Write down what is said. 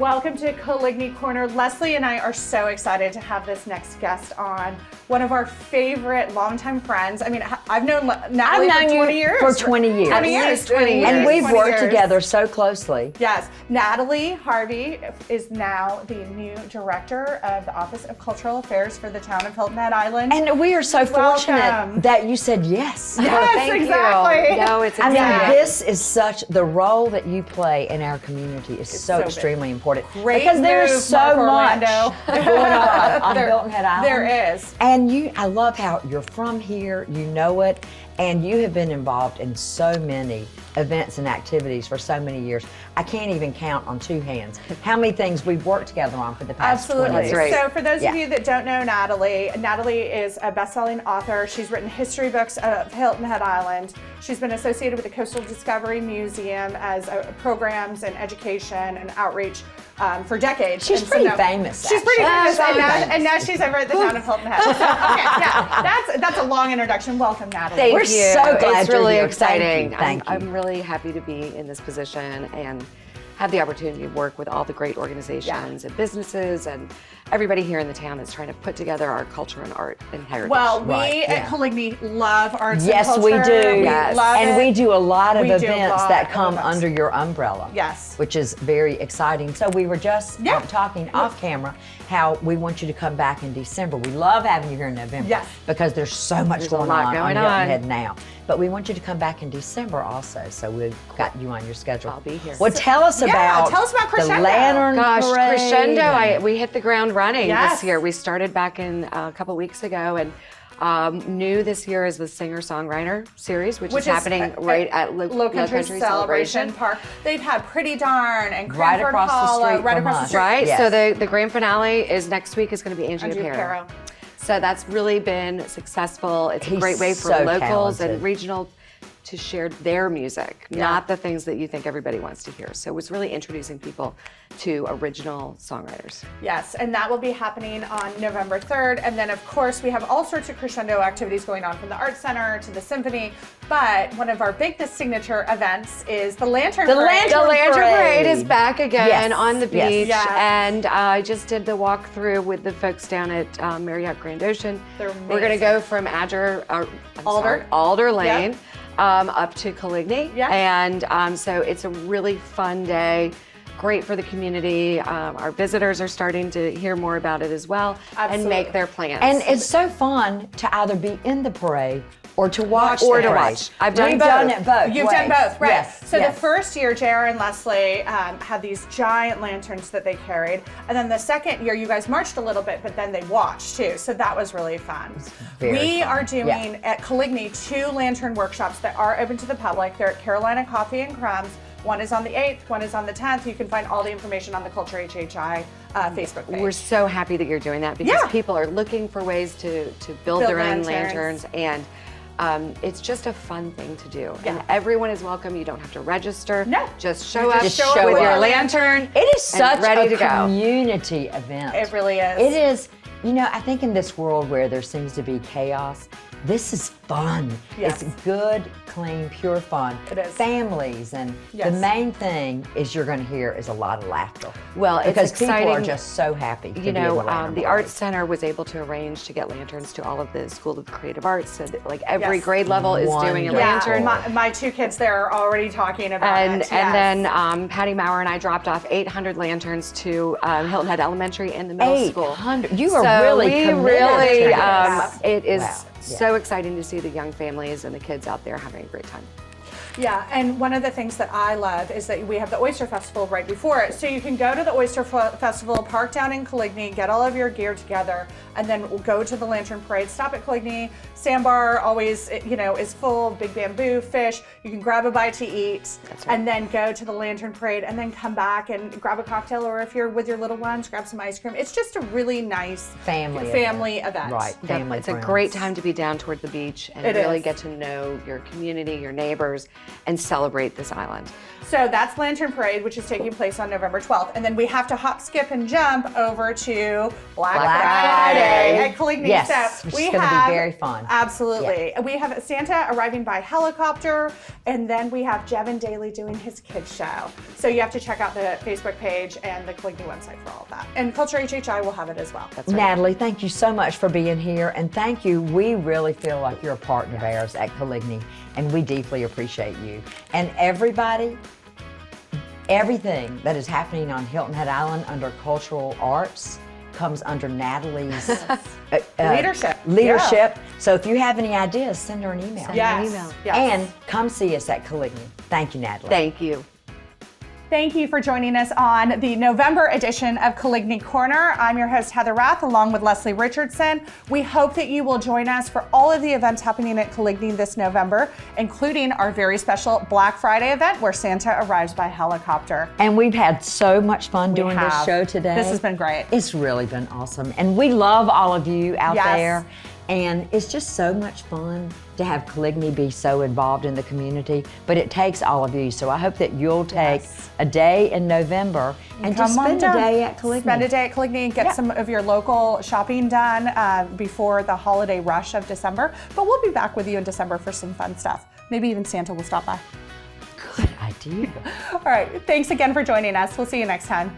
Welcome to Coligny Corner. Leslie and I are so excited to have this next guest on. One of our favorite longtime friends. I mean, I've known Natalie for 20 years. For 20 years. 20 years. 20 years. And we've worked together so closely. Yes. Natalie Harvey is now the new director of the Office of Cultural Affairs for the town of Hilton Head Island. And we are so fortunate that you said yes. Yes, thank exactly. You. No, it's I mean, this is such, the role that you play in our community is so extremely important. Great because there's so much going on Hilton Head Island. There is. And I love how you're from here, you know it, and you have been involved in so many events and activities for so many years. I can't even count on two hands how many things we've worked together on for the past 20 years. Absolutely. So for those of you that don't know Natalie is a best-selling author. She's written history books of Hilton Head Island. She's been associated with the Coastal Discovery Museum as programs and education and outreach for decades. She's pretty famous. She's pretty famous, and now she's over at the town of Hilton Head. So, okay, yeah, that's a long introduction. Welcome, Natalie. We're so glad it's really you're here. exciting. Thank you. I'm really happy to be in this position and have the opportunity to work with all the great organizations and businesses and everybody here in the town that's trying to put together our culture and art and heritage. Well, we at Coligny love arts and culture. Yes, we do. We love and it. we do a lot of events that come under your umbrella. Yes. Which is very exciting. So we were just talking off camera how we want you to come back in December. We love having you here in November because there's so much going on Hilton Head now. But we want you to come back in December also. So we've got you on your schedule. I'll be here. Well, tell us about Crescendo. the Lantern Parade. Crescendo, we hit the ground running this year. We started back in a couple weeks ago, and new this year is the singer-songwriter series, which is happening right at Lowcountry Celebration Park. They've had Pretty Darn and right across the street right across the street. Right, Yes. so the grand finale is next week. Is going to be Angie Aparo. So that's really been successful. It's a great way for locals and regional to share their music, not the things that you think everybody wants to hear. So it's really introducing people to original songwriters. Yes, and that will be happening on November 3rd. And then, of course, we have all sorts of Crescendo activities going on from the Arts Center to the Symphony. But one of our biggest signature events is the Lantern Parade. The Lantern Parade is back again on the beach. Yes. And I just did the walkthrough with the folks down at Marriott Grand Ocean. They're We're going to go from Alder Lane. Up to Coligny, and so it's a really fun day, great for the community. Our visitors are starting to hear more about it as well and make their plans. And it's so fun to either be in the parade or to watch I've done We've both. done it both. You've done both, right? Yes. So the first year, JR and Leslie had these giant lanterns that they carried, and then the second year, you guys marched a little bit, but then they watched too. So that was really fun. We are doing at Coligny 2 lantern workshops that are open to the public. They're at Carolina Coffee and Crumbs. One is on the 8th, one is on the 10th. You can find all the information on the Culture HHI Facebook page. We're so happy that you're doing that because people are looking for ways to build their own lanterns, and it's just a fun thing to do. And everyone is welcome. You don't have to register. No. Just show up with your lantern. It is such ready a community event. It really is. It is. You know, I think in this world where there seems to be chaos, this is fun. Yes. It's good, clean, pure fun. It is. Families, and the main thing is you're going to hear is a lot of laughter. Well, because it's exciting. people are just so happy. You know, the Arts Center was able to arrange to get lanterns to all of the School of Creative Arts. So that, like every grade level is doing a lantern. My 2 kids there are already talking about it. And then Patty Maurer and I dropped off 800 lanterns to Hilton Head Elementary and the middle school. 800. You are really committed to this. It is so exciting to see the young families and the kids out there having a great time. Yeah, and one of the things that I love is that we have the Oyster Festival right before it. So you can go to the Oyster Festival, park down in Coligny, get all of your gear together, and then we'll go to the Lantern Parade, stop at Coligny. Sandbar always, you know, is full, big bamboo, fish. You can grab a bite to eat, and then go to the Lantern Parade, and then come back and grab a cocktail, or if you're with your little ones, grab some ice cream. It's just a really nice family event. Right, family It's a great time to be down toward the beach and really get to know your community, your neighbors, and celebrate this island. So that's Lantern Parade, which is taking place on November 12th. And then we have to hop, skip, and jump over to Black Friday at Coligny. Yes, so which is going to be very fun. Absolutely. Yeah. We have Santa arriving by helicopter, and then we have Jevin Daly doing his kids show. So you have to check out the Facebook page and the Coligny website for all of that. And Culture HHI will have it as well. That's right. Natalie, thank you so much for being here, and thank you. We really feel like you're a partner of ours at Coligny, and we deeply appreciate you. And everybody, everything that is happening on Hilton Head Island under cultural arts comes under Natalie's leadership. Yeah. So if you have any ideas, send her an email. Yes. And come see us at Coligny. Thank you, Natalie. Thank you. Thank you for joining us on the November edition of Coligny Corner. I'm your host, Heather Rath, along with Leslie Richardson. We hope that you will join us for all of the events happening at Coligny this November, including our very special Black Friday event where Santa arrives by helicopter. And we've had so much fun doing this show today. This has been great. It's really been awesome. And we love all of you out there. And it's just so much fun to have Coligny be so involved in the community, but it takes all of you. So I hope that you'll take a day in November and just spend a day at Coligny. Spend a day at Coligny and get some of your local shopping done before the holiday rush of December. But we'll be back with you in December for some fun stuff. Maybe even Santa will stop by. Good idea. All right, thanks again for joining us. We'll see you next time.